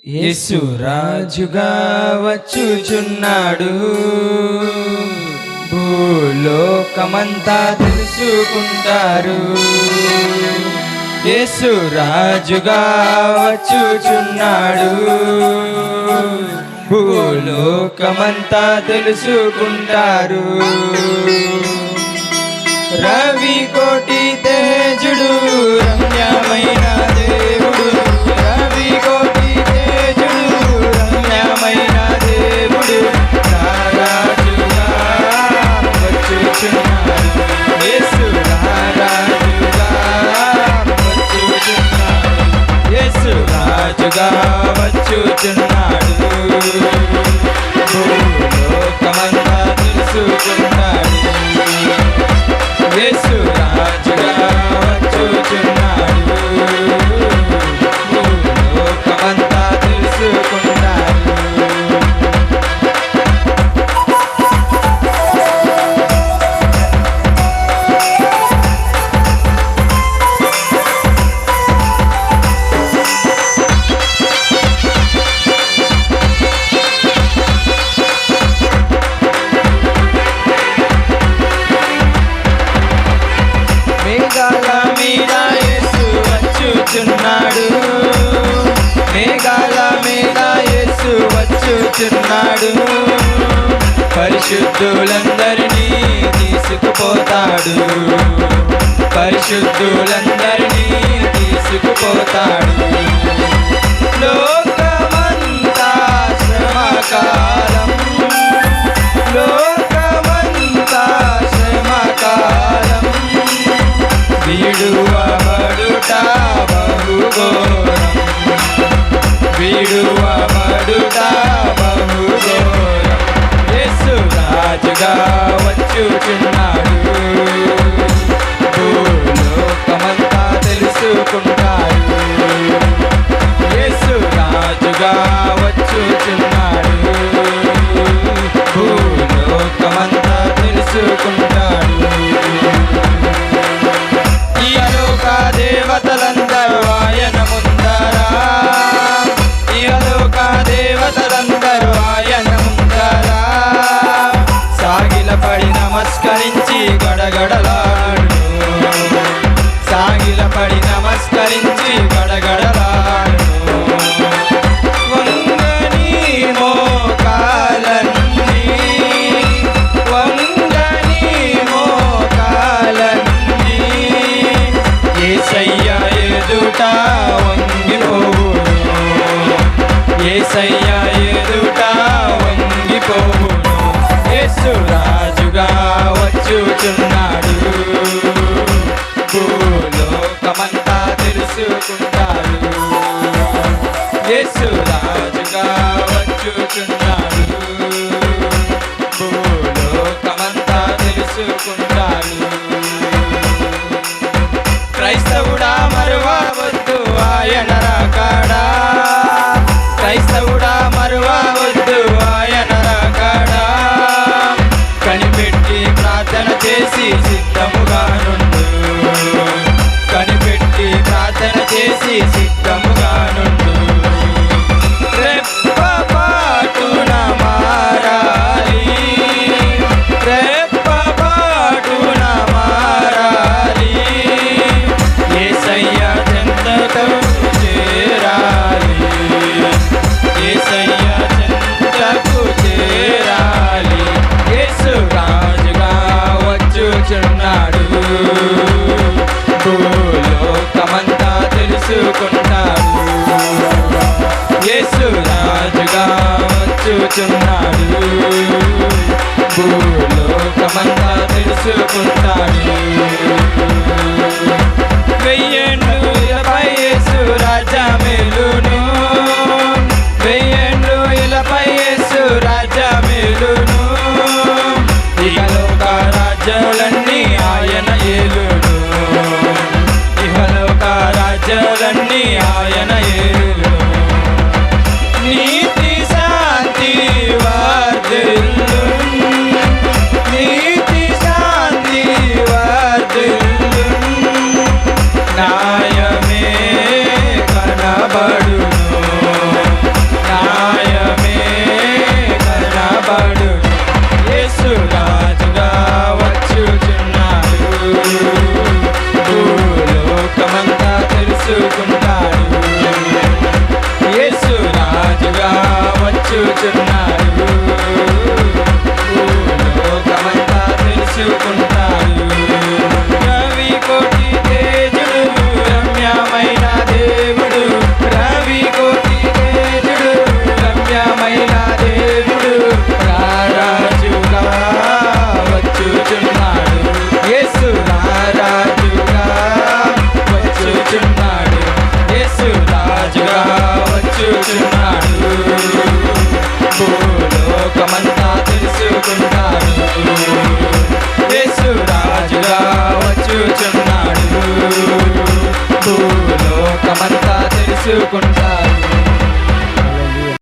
యేసు రాజుగా వచ్చుచున్నాడు, భూలోకమంతా తెలుసుకుంటారు. యేసు రాజుగా వచ్చుచున్నాడు, భూలోకమంతా తెలుసుకుంటారు. రవి కోటి తేజుడు, రమ్యమైన దేవుడు, రవి కోటి తేజుడు, రమ్యమైన దేవుడు, రారాజుగా వచ్చుచున్నాడు. యేసు రారాజుగా వచ్చుచున్నాడు, యేసు రాజుగా వచ్చుచున్నాడు, భూలోకమంతా తెలుసుకున్నాడు. యేసు రాజుగా వచ్చుచున్నాడు, భూలోకమంతా తెలుసుకున్నాడు. మేఘాల మీద యేసు వచ్చుచున్నాడు, పరిశుద్ధులందరినీ తీసుకుపోతాడు, పరిశుద్ధులందరినీ తీసుకుపోతాడు. లోకమంతా శ్రమకాలం, లోకమంతా శ్రమకాలం, విడువబడుట బహుఘోరం, విడువబడుట బహుఘోరం. యేసు రాజుగా వచ్చుచున్నాడు, భూలోకమంతా తెలుసుకుంటారు. యేసు రాజుగా వచ్చుచున్నాడు, భూలోకమంతా తెలుసుకుంటాడు. దేవతలందరూ ఆయన ముందరా, ఇహలోక దేవతలందరూ ఆయన ముందరా, సాగిలపడి నమస్కరించి గడగడలాడు, సాగిలపడి నమస్కరించి గడగడలాడు. వంగని మోకాలన్నీ, వంగని మోకాలన్నీ, యేసయ్య ఎదుట వంగిపోవును, యేసయ్య ఎదుట వంగిపోవును. యేసు రాజుగా వచ్చుచున్నాడు, భూలోకమంతా తెలుసుకుంటాడు. యేసు రాజుగా వచ్చుచున్నాడు, భూలోకమంతా తెలుసుకుంటాడు. క్రైస్తవుడా మరువవద్దు ఆయన రాకడా, క్రైస్తవుడా మరువవద్దు ఆయన రాకడా, కనిపెట్టి ప్రార్థన చేసి సిద్ధముగా నుండు, కనిపెట్టి ప్రార్థన చేసి సిద్ధముగా నుండు. రెప్పపాటున మారాలి, రెప్పపాటున మారాలి, యేసయ్య చెంతకు చేరాలి, యేసయ్య చెంతకు చేరాలి. యేసు రాజుగా వచ్చుచున్నాడు, భూలోకమంతా తెలుసుకుంటాడు. యేసు రాజుగా వచ్చుచున్నాడు, భూలోకమంతా తెలుసుకుంటాడు. వెయ్యేండ్లులపై యేసు రాజా మేలును, వెయ్యేండ్లులపై యేసు రాజా మేలును, ఇహలోక రాజ్యాలన్నీ ఆయన ఏలును, ఇహలోక రాజ్యాలన్నీ ఆయన ఏలును. నీతి శాంతి వర్ధిల్లును, నీతి శాంతి వర్ధిల్లును, న్యాయమే కనబడును, చేసుకుంటా